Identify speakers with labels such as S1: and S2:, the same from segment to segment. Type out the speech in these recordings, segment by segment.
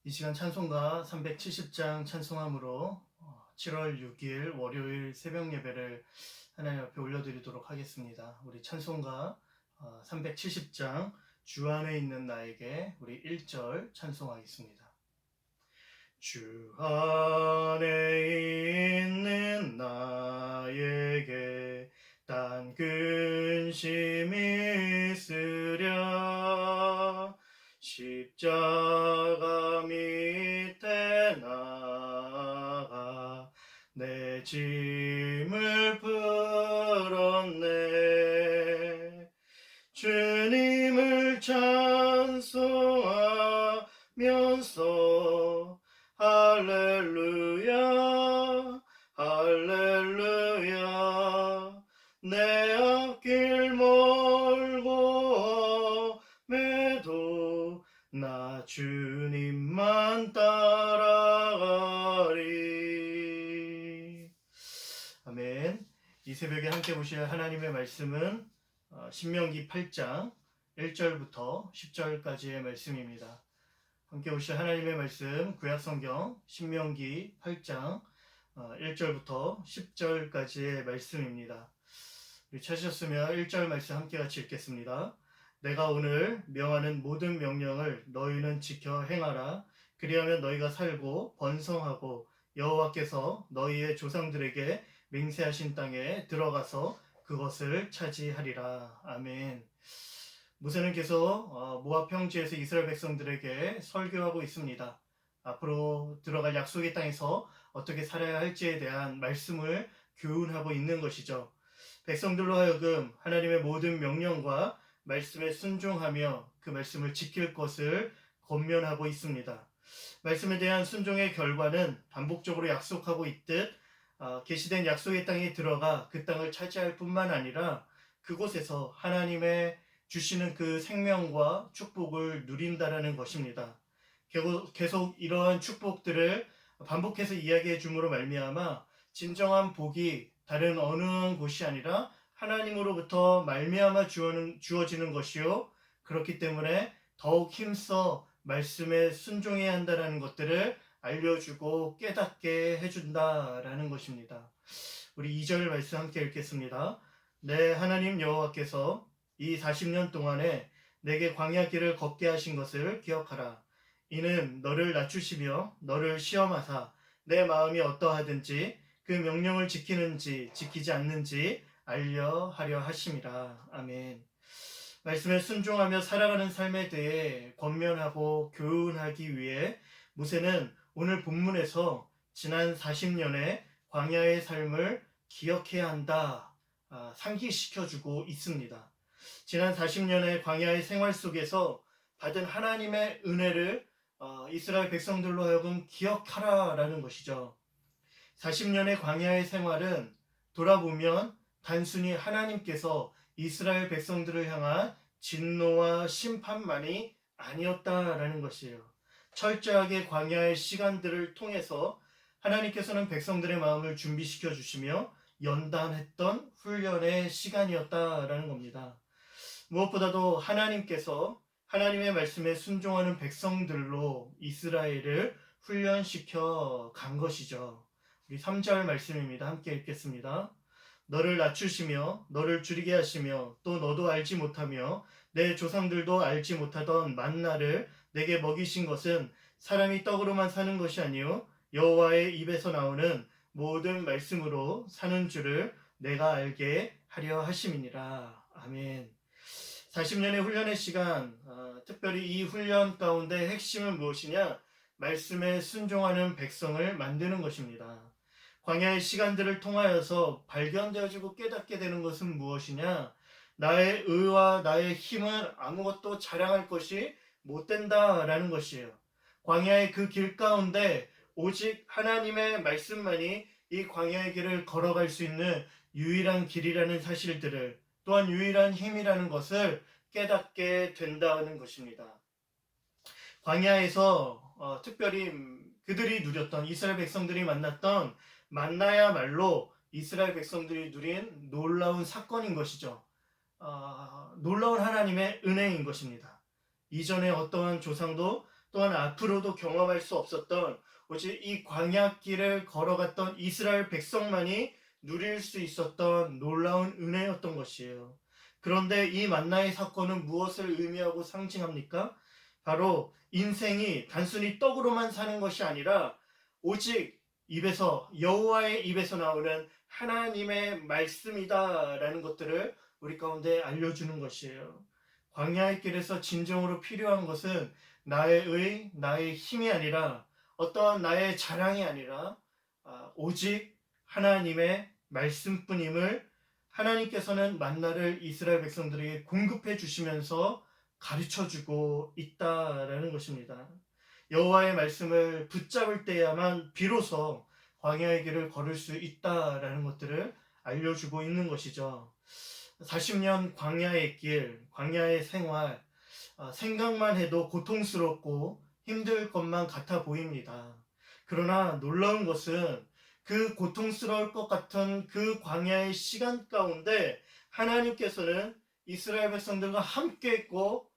S1: 이 시간 찬송가 370장 찬송함으로 7월 6일 월요일 새벽 예배를 하나님 앞에 올려드리도록 하겠습니다. 우리 찬송가 370장 주 안에 있는 나에게 우리 1절 찬송하겠습니다. 주 안에 있는 나에게 단 근심이 있으랴 십자가 밑에 나가 내 짐을 풀었네. 주님을 찬송하면서 할렐루야 할렐루야 내 앞길 멀고 험해도 나 주님만 따라가리. 아멘. 이 새벽에 함께 보실 하나님의 말씀은 신명기 8장 1절부터 10절까지의 말씀입니다. 함께 보실 하나님의 말씀 구약성경 신명기 8장 1절부터 10절까지의 말씀입니다. 우리 찾으셨으면 1절 말씀 함께 같이 읽겠습니다. 내가 오늘 명하는 모든 명령을 너희는 지켜 행하라. 그리하면 너희가 살고 번성하고 여호와께서 너희의 조상들에게 맹세하신 땅에 들어가서 그것을 차지하리라. 아멘. 모세는 계속 모압 평지에서 이스라엘 백성들에게 설교하고 있습니다. 앞으로 들어갈 약속의 땅에서 어떻게 살아야 할지에 대한 말씀을 교훈하고 있는 것이죠. 백성들로 하여금 하나님의 모든 명령과 말씀에 순종하며 그 말씀을 지킬 것을 권면하고 있습니다. 말씀에 대한 순종의 결과는 반복적으로 약속하고 있듯 계시된 약속의 땅에 들어가 그 땅을 차지할 뿐만 아니라 그곳에서 하나님의 주시는 그 생명과 축복을 누린다라는 것입니다. 계속 이러한 축복들을 반복해서 이야기해 줌으로 말미암아 진정한 복이 다른 어느 곳이 아니라 하나님으로부터 말미암아 주어지는 것이요, 그렇기 때문에 더욱 힘써 말씀에 순종해야 한다는 것들을 알려주고 깨닫게 해준다라는 것입니다. 우리 2절 말씀 함께 읽겠습니다. 내 하나님 여호와께서 이 40년 동안에 내게 광야 길을 걷게 하신 것을 기억하라. 이는 너를 낮추시며 너를 시험하사 내 마음이 어떠하든지 그 명령을 지키는지 지키지 않는지 알려 하려 하심이라. 아멘. 말씀에 순종하며 살아가는 삶에 대해 권면하고 교훈하기 위해 모세는 오늘 본문에서 지난 40년의 광야의 삶을 기억해야 한다, 상기시켜주고 있습니다. 지난 40년의 광야의 생활 속에서 받은 하나님의 은혜를 이스라엘 백성들로 하여금 기억하라라는 것이죠. 40년의 광야의 생활은 돌아보면 단순히 하나님께서 이스라엘 백성들을 향한 진노와 심판만이 아니었다라는 것이에요. 철저하게 광야의 시간들을 통해서 하나님께서는 백성들의 마음을 준비시켜 주시며 연단했던 훈련의 시간이었다라는 겁니다. 무엇보다도 하나님께서 하나님의 말씀에 순종하는 백성들로 이스라엘을 훈련시켜 간 것이죠. 우리 3절 말씀입니다. 함께 읽겠습니다. 너를 낮추시며 너를 줄이게 하시며 또 너도 알지 못하며 내 조상들도 알지 못하던 만나를 내게 먹이신 것은 사람이 떡으로만 사는 것이 아니요 여호와의 입에서 나오는 모든 말씀으로 사는 줄을 내가 알게 하려 하심이니라. 아멘. 40년의 훈련의 시간, 특별히 이 훈련 가운데 핵심은 무엇이냐? 말씀에 순종하는 백성을 만드는 것입니다. 광야의 시간들을 통하여서 발견되어지고 깨닫게 되는 것은 무엇이냐? 나의 의와 나의 힘은 아무것도 자랑할 것이 못 된다라는 것이에요. 광야의 그 길 가운데 오직 하나님의 말씀만이 이 광야의 길을 걸어갈 수 있는 유일한 길이라는 사실들을, 또한 유일한 힘이라는 것을 깨닫게 된다는 것입니다. 광야에서 특별히 그들이 누렸던, 이스라엘 백성들이 만났던 만나야말로 이스라엘 백성들이 누린 놀라운 사건인 것이죠. 놀라운 하나님의 은혜인 것입니다. 이전에 어떠한 조상도 또한 앞으로도 경험할 수 없었던 오직 이 광야길을 걸어갔던 이스라엘 백성만이 누릴 수 있었던 놀라운 은혜였던 것이에요. 그런데 이 만나의 사건은 무엇을 의미하고 상징합니까? 바로 인생이 단순히 떡으로만 사는 것이 아니라 오직 여호와의 입에서 나오는 하나님의 말씀이다라는 것들을 우리 가운데 알려주는 것이에요. 광야의 길에서 진정으로 필요한 것은 나의 힘이 아니라 어떠한 나의 자랑이 아니라 오직 하나님의 말씀뿐임을 하나님께서는 만나를 이스라엘 백성들에게 공급해 주시면서 가르쳐 주고 있다라는 것입니다. 여호와의 말씀을 붙잡을 때야만 비로소 광야의 길을 걸을 수 있다라는 것들을 알려주고 있는 것이죠. 40년 광야의 길, 광야의 생활, 생각만 해도 고통스럽고 힘들 것만 같아 보입니다. 그러나 놀라운 것은 그 고통스러울 것 같은 그 광야의 시간 가운데 하나님께서는 이스라엘 백성들과 함께 있고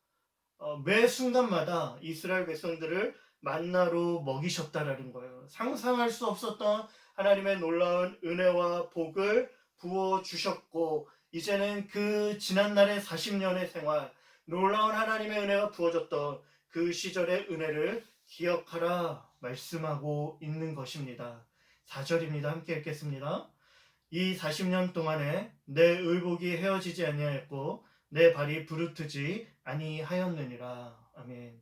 S1: 매 순간마다 이스라엘 백성들을 만나로 먹이셨다라는 거예요. 상상할 수 없었던 하나님의 놀라운 은혜와 복을 부어 주셨고 이제는 그 지난날의 40년의 생활, 놀라운 하나님의 은혜가 부어졌던 그 시절의 은혜를 기억하라 말씀하고 있는 것입니다. 4절입니다. 함께 읽겠습니다. 이 40년 동안에 내 의복이 헤어지지 아니하였고 내 발이 부르트지 아니하였느니라. 아멘.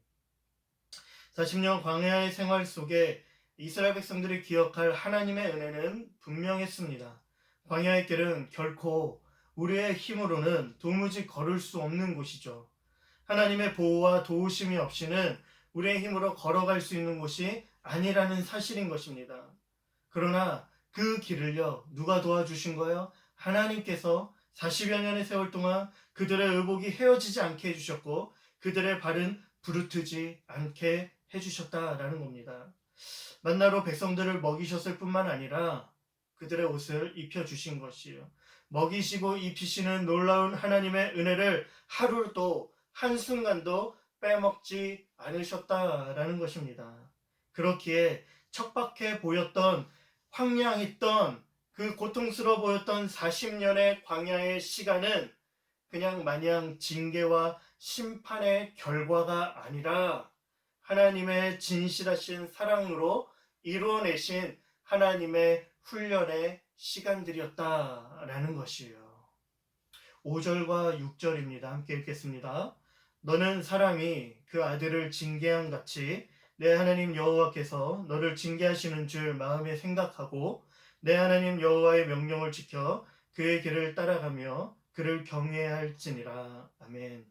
S1: 40년 광야의 생활 속에 이스라엘 백성들이 기억할 하나님의 은혜는 분명했습니다. 광야의 길은 결코 우리의 힘으로는 도무지 걸을 수 없는 곳이죠. 하나님의 보호와 도우심이 없이는 우리의 힘으로 걸어갈 수 있는 곳이 아니라는 사실인 것입니다. 그러나 그 길을요, 누가 도와주신 거예요? 하나님께서 40여 년의 세월 동안 그들의 의복이 헤어지지 않게 해주셨고 그들의 발은 부르트지 않게 해주셨다라는 겁니다. 만나로 백성들을 먹이셨을 뿐만 아니라 그들의 옷을 입혀주신 것이에요. 먹이시고 입히시는 놀라운 하나님의 은혜를 하루도 한순간도 빼먹지 않으셨다라는 것입니다. 그렇기에 척박해 보였던 황량했던 그 고통스러워 보였던 40년의 광야의 시간은 그냥 마냥 징계와 심판의 결과가 아니라 하나님의 진실하신 사랑으로 이루어내신 하나님의 훈련의 시간들이었다라는 것이에요. 5절과 6절입니다. 함께 읽겠습니다. 너는 사람이 그 아들을 징계한 같이 내 하나님 여호와께서 너를 징계하시는 줄 마음에 생각하고 내 하나님 여호와의 명령을 지켜 그의 길을 따라가며 그를 경외해야 할지니라. 아멘.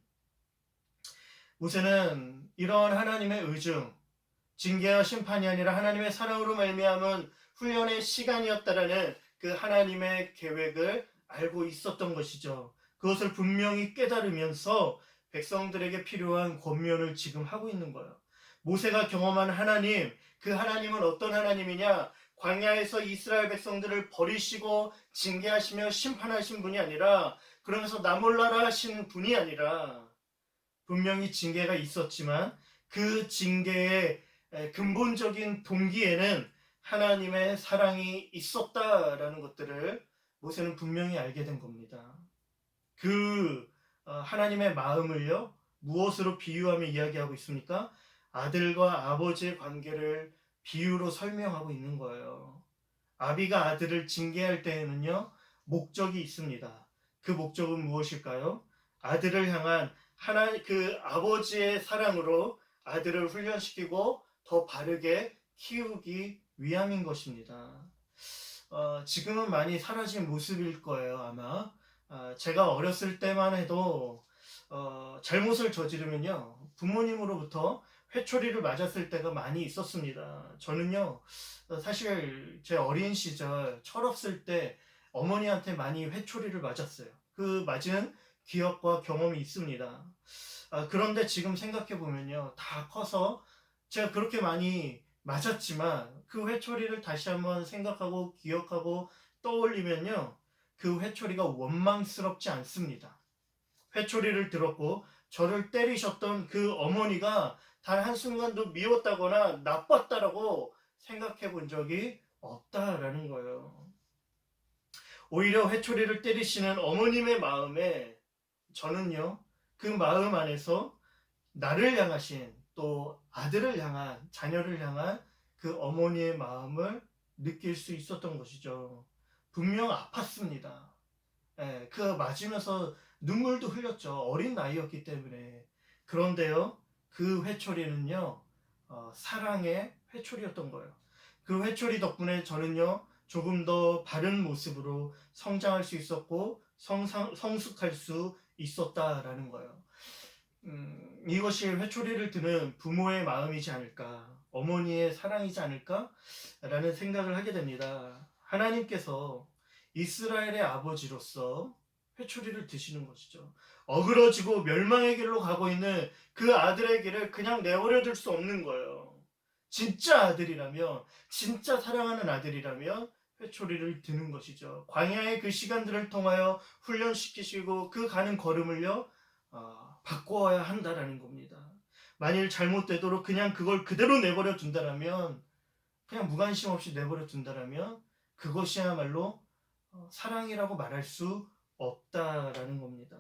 S1: 모세는 이러한 하나님의 의중, 징계와 심판이 아니라 하나님의 사랑으로 말미암은 훈련의 시간이었다라는 그 하나님의 계획을 알고 있었던 것이죠. 그것을 분명히 깨달으면서 백성들에게 필요한 권면을 지금 하고 있는 거예요. 모세가 경험한 하나님, 그 하나님은 어떤 하나님이냐? 광야에서 이스라엘 백성들을 버리시고 징계하시며 심판하신 분이 아니라, 그러면서 나 몰라라 하신 분이 아니라, 분명히 징계가 있었지만 그 징계의 근본적인 동기에는 하나님의 사랑이 있었다라는 것들을 모세는 분명히 알게 된 겁니다. 그 하나님의 마음을요, 무엇으로 비유하며 이야기하고 있습니까? 아들과 아버지의 관계를 비유로 설명하고 있는 거예요. 아비가 아들을 징계할 때에는요, 목적이 있습니다. 그 목적은 무엇일까요? 아들을 향한 그 아버지의 사랑으로 아들을 훈련시키고 더 바르게 키우기 위함인 것입니다. 지금은 많이 사라진 모습일 거예요, 아마. 제가 어렸을 때만 해도 잘못을 저지르면요, 부모님으로부터 회초리를 맞았을 때가 많이 있었습니다. 저는요, 사실 제 어린 시절 철없을 때 어머니한테 많이 회초리를 맞았어요. 그 맞은 기억과 경험이 있습니다. 그런데 지금 생각해 보면요, 다 커서 제가 그렇게 많이 맞았지만 그 회초리를 다시 한번 생각하고 기억하고 떠올리면요, 그 회초리가 원망스럽지 않습니다. 회초리를 들었고 저를 때리셨던 그 어머니가 단 한순간도 미웠다거나 나빴다라고 생각해 본 적이 없다라는 거예요. 오히려 회초리를 때리시는 어머님의 마음에 저는요, 그 마음 안에서 나를 향하신, 또 아들을 향한, 자녀를 향한 그 어머니의 마음을 느낄 수 있었던 것이죠. 분명 아팠습니다. 예, 그 맞으면서 눈물도 흘렸죠. 어린 나이였기 때문에. 그런데요, 그 회초리는요, 사랑의 회초리였던 거예요. 그 회초리 덕분에 저는요, 조금 더 바른 모습으로 성장할 수 있었고, 성숙할 수 있었다라는 거예요. 이것이 회초리를 드는 부모의 마음이지 않을까, 어머니의 사랑이지 않을까라는 생각을 하게 됩니다. 하나님께서 이스라엘의 아버지로서 회초리를 드시는 것이죠. 어그러지고 멸망의 길로 가고 있는 그 아들의 길을 그냥 내버려 둘 수 없는 거예요. 진짜 아들이라면, 진짜 사랑하는 아들이라면 회초리를 드는 것이죠. 광야의 그 시간들을 통하여 훈련시키시고 그 가는 걸음을요, 바꿔야 한다라는 겁니다. 만일 잘못되도록 그냥 그걸 그대로 내버려 둔다라면, 그냥 무관심 없이 내버려 둔다라면 그것이야말로 사랑이라고 말할 수 없다라는 겁니다.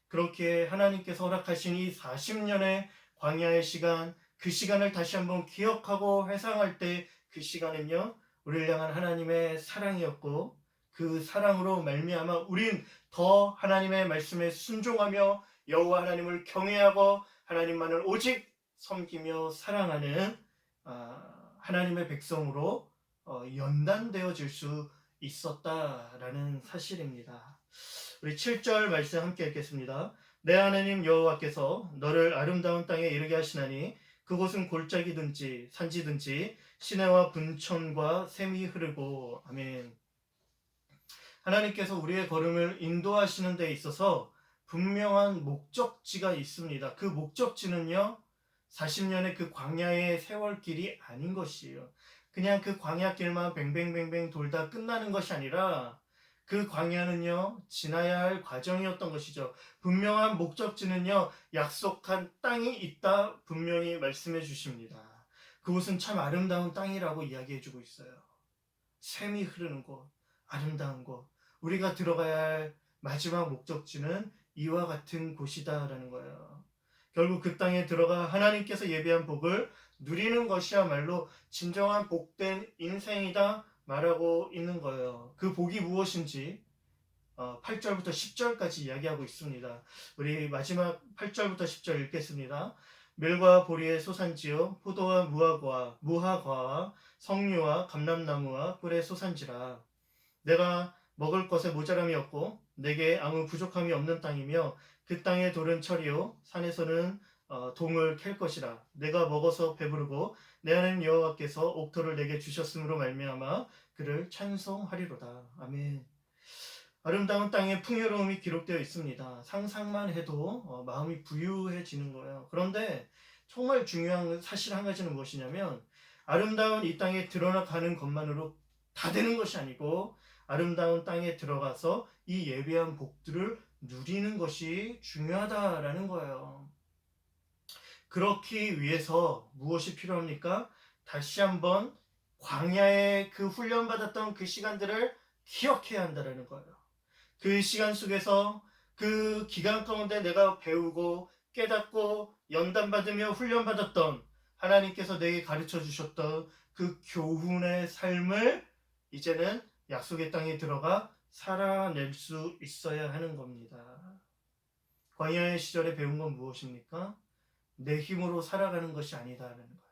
S1: 그렇게 하나님께서 허락하신 이 40년의 광야의 시간, 그 시간을 다시 한번 기억하고 회상할 때 그 시간은요, 우리를 향한 하나님의 사랑이었고, 그 사랑으로 말미암아 우린 더 하나님의 말씀에 순종하며 여호와 하나님을 경외하고 하나님만을 오직 섬기며 사랑하는 하나님의 백성으로 연단되어질 수 있었다라는 사실입니다. 우리 7절 말씀 함께 읽겠습니다. 내 하나님 여호와께서 너를 아름다운 땅에 이르게 하시나니 그곳은 골짜기든지 산지든지 시내와 분천과 샘이 흐르고. 아멘. 하나님께서 우리의 걸음을 인도하시는 데 있어서 분명한 목적지가 있습니다. 그 목적지는요, 40년의 그 광야의 세월길이 아닌 것이에요. 그냥 그 광야길만 뱅뱅뱅뱅 돌다 끝나는 것이 아니라 그 광야는요, 지나야 할 과정이었던 것이죠. 분명한 목적지는요, 약속한 땅이 있다 분명히 말씀해 주십니다. 그곳은 참 아름다운 땅이라고 이야기해 주고 있어요. 샘이 흐르는 곳, 아름다운 곳, 우리가 들어가야 할 마지막 목적지는 이와 같은 곳이다라는 거예요. 결국 그 땅에 들어가 하나님께서 예비한 복을 누리는 것이야말로 진정한 복된 인생이다 말하고 있는 거예요. 그 복이 무엇인지 8절부터 10절까지 이야기하고 있습니다. 우리 마지막 8절부터 10절 읽겠습니다. 밀과 보리의 소산지요 포도와 무화과와 석류와 감람나무와 꿀의 소산지라. 내가 먹을 것에 모자람이 없고 내게 아무 부족함이 없는 땅이며 그 땅의 돌은 철이요 산에서는 동을 캘 것이라. 내가 먹어서 배부르고 내 하나님 여호와께서 옥토를 내게 주셨으므로 말미암아 그를 찬송하리로다. 아멘. 아름다운 땅의 풍요로움이 기록되어 있습니다. 상상만 해도 마음이 부유해지는 거예요. 그런데 정말 중요한 사실 한 가지는 무엇이냐면, 아름다운 이 땅에 들어가는 것만으로 다 되는 것이 아니고 아름다운 땅에 들어가서 이 예배한 복들을 누리는 것이 중요하다라는 거예요. 그렇기 위해서 무엇이 필요합니까? 다시 한번 광야에 그 훈련받았던 그 시간들을 기억해야 한다는 거예요. 그 시간 속에서 그 기간 가운데 내가 배우고 깨닫고 연단받으며 훈련받았던, 하나님께서 내게 가르쳐 주셨던 그 교훈의 삶을 이제는 약속의 땅에 들어가 살아낼 수 있어야 하는 겁니다. 광야의 시절에 배운 건 무엇입니까? 내 힘으로 살아가는 것이 아니다라는 거예요.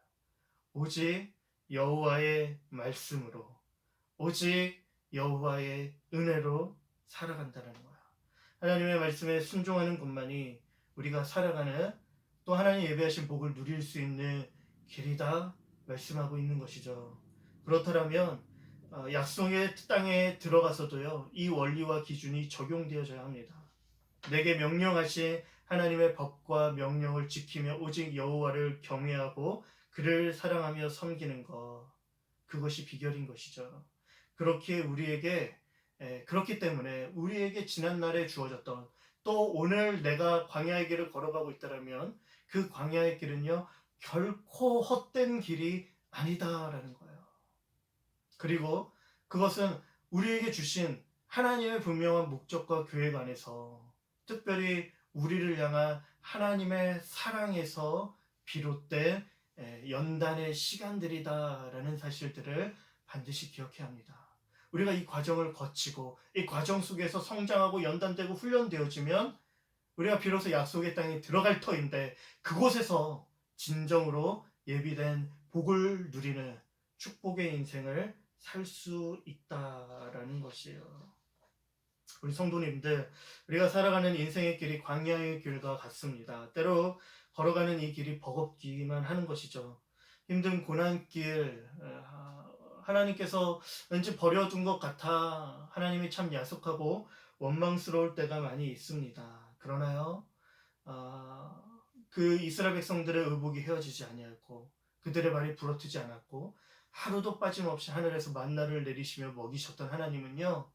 S1: 오직 여호와의 말씀으로, 오직 여호와의 은혜로 살아간다는 거야. 하나님의 말씀에 순종하는 것만이 우리가 살아가는, 또 하나님 예배하신 복을 누릴 수 있는 길이다 말씀하고 있는 것이죠. 그렇다면 약속의 땅에 들어가서도요, 이 원리와 기준이 적용되어져야 합니다. 내게 명령하신 하나님의 법과 명령을 지키며 오직 여호와를 경외하고 그를 사랑하며 섬기는 것, 그것이 비결인 것이죠. 그렇기 때문에 우리에게 지난날에 주어졌던, 또 오늘 내가 광야의 길을 걸어가고 있다면 그 광야의 길은요, 결코 헛된 길이 아니다라는 거예요. 그리고 그것은 우리에게 주신 하나님의 분명한 목적과 계획 안에서, 특별히 우리를 향한 하나님의 사랑에서 비롯된 연단의 시간들이다라는 사실들을 반드시 기억해야 합니다. 우리가 이 과정을 거치고 이 과정 속에서 성장하고 연단되고 훈련되어지면 우리가 비로소 약속의 땅에 들어갈 터인데, 그곳에서 진정으로 예비된 복을 누리는 축복의 인생을 살 수 있다라는 것이에요. 우리 성도님들, 우리가 살아가는 인생의 길이 광야의 길과 같습니다. 때로 걸어가는 이 길이 버겁기만 하는 것이죠. 힘든 고난길, 하나님께서 왠지 버려둔 것 같아 하나님이 참 야속하고 원망스러울 때가 많이 있습니다. 그러나요, 그 이스라엘 백성들의 의복이 헤어지지 아니하였고 그들의 발이 부러뜨지 않았고 하루도 빠짐없이 하늘에서 만나를 내리시며 먹이셨던 하나님은요,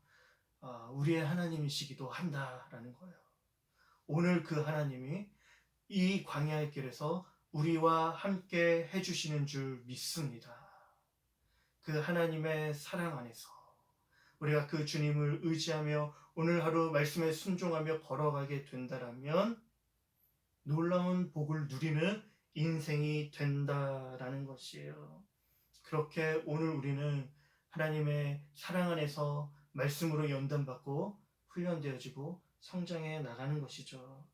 S1: 우리의 하나님이시기도 한다라는 거예요. 오늘 그 하나님이 이 광야의 길에서 우리와 함께 해주시는 줄 믿습니다. 그 하나님의 사랑 안에서 우리가 그 주님을 의지하며 오늘 하루 말씀에 순종하며 걸어가게 된다라면 놀라운 복을 누리는 인생이 된다라는 것이에요. 그렇게 오늘 우리는 하나님의 사랑 안에서 말씀으로 연단받고 훈련되어지고 성장해 나가는 것이죠.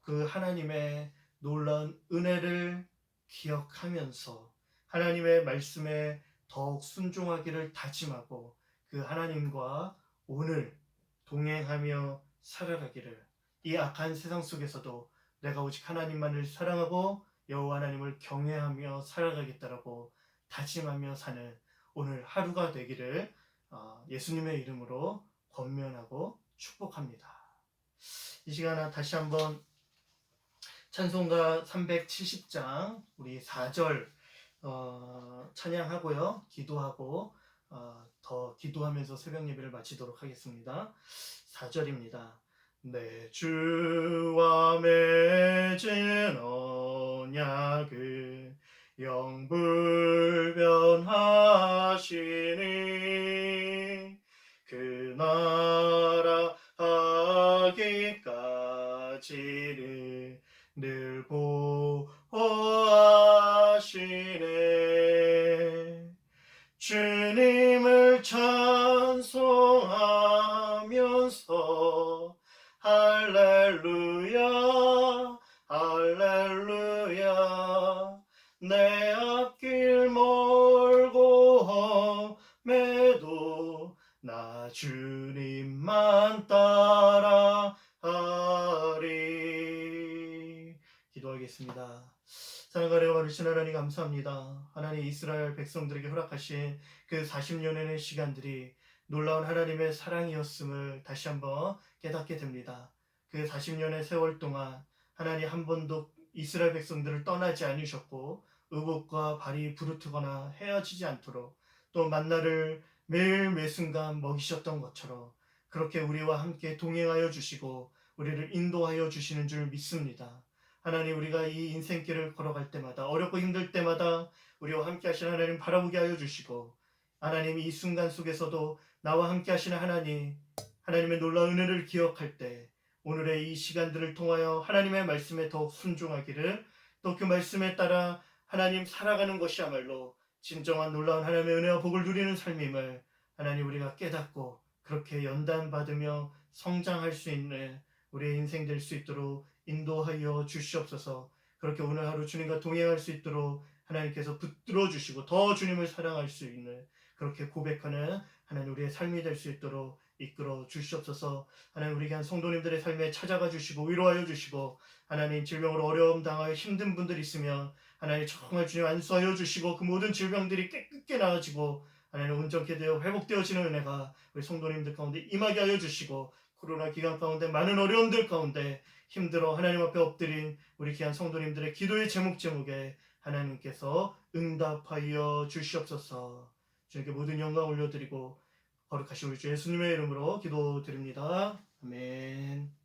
S1: 그 하나님의 놀라운 은혜를 기억하면서 하나님의 말씀에 더욱 순종하기를 다짐하고 그 하나님과 오늘 동행하며 살아가기를, 이 악한 세상 속에서도 내가 오직 하나님만을 사랑하고 여호와 하나님을 경외하며 살아가겠다라고 다짐하며 사는 오늘 하루가 되기를 예수님의 이름으로 권면하고 축복합니다. 이 시간에 다시 한번 찬송가 370장 우리 4절 찬양하고요, 기도하고 더 기도하면서 새벽 예배를 마치도록 하겠습니다. 4절입니다. 내 주와 맺은 언약을 영불변하시니 그 나라 하기까지를 늘 보호하시네. 주님을 찬송하면서 할렐루야 할렐루야, 내 앞길 멀고 험해도 나 주님만 따라하리. 기도하겠습니다. 사랑하는 거룩하신 하나님, 감사합니다. 하나님, 이스라엘 백성들에게 허락하신 그 40년의 시간들이 놀라운 하나님의 사랑이었음을 다시 한번 깨닫게 됩니다. 그 40년의 세월 동안 하나님 한 번도 이스라엘 백성들을 떠나지 않으셨고 의복과 발이 부르트거나 헤어지지 않도록 또 만나를 매일 매순간 먹이셨던 것처럼 그렇게 우리와 함께 동행하여 주시고 우리를 인도하여 주시는 줄 믿습니다. 하나님, 우리가 이 인생길을 걸어갈 때마다 어렵고 힘들 때마다 우리와 함께 하시는 하나님 바라보게 하여 주시고, 하나님 이 순간 속에서도 나와 함께 하시는 하나님, 하나님의 놀라운 은혜를 기억할 때 오늘의 이 시간들을 통하여 하나님의 말씀에 더욱 순종하기를, 또 그 말씀에 따라 하나님 살아가는 것이야말로 진정한 놀라운 하나님의 은혜와 복을 누리는 삶임을 하나님 우리가 깨닫고 그렇게 연단받으며 성장할 수 있는 우리의 인생 될 수 있도록 인도하여 주시옵소서. 그렇게 오늘 하루 주님과 동행할 수 있도록 하나님께서 붙들어 주시고 더 주님을 사랑할 수 있는 그렇게 고백하는 하나님 우리의 삶이 될 수 있도록 이끌어 주시옵소서. 하나님, 우리 귀한 성도님들의 삶에 찾아가 주시고 위로하여 주시고, 하나님 질병으로 어려움 당하여 힘든 분들 있으면 하나님 정말 주님 안수하여 주시고 그 모든 질병들이 깨끗게 나아지고 하나님 온전케 되어 회복되어지는 은혜가 우리 성도님들 가운데 임하게 하여 주시고, 코로나 기간 가운데 많은 어려움들 가운데 힘들어 하나님 앞에 엎드린 우리 귀한 성도님들의 기도의 제목에 하나님께서 응답하여 주시옵소서. 주님께 모든 영광 올려드리고 거룩하신 우리 주 예수님의 이름으로 기도드립니다. 아멘.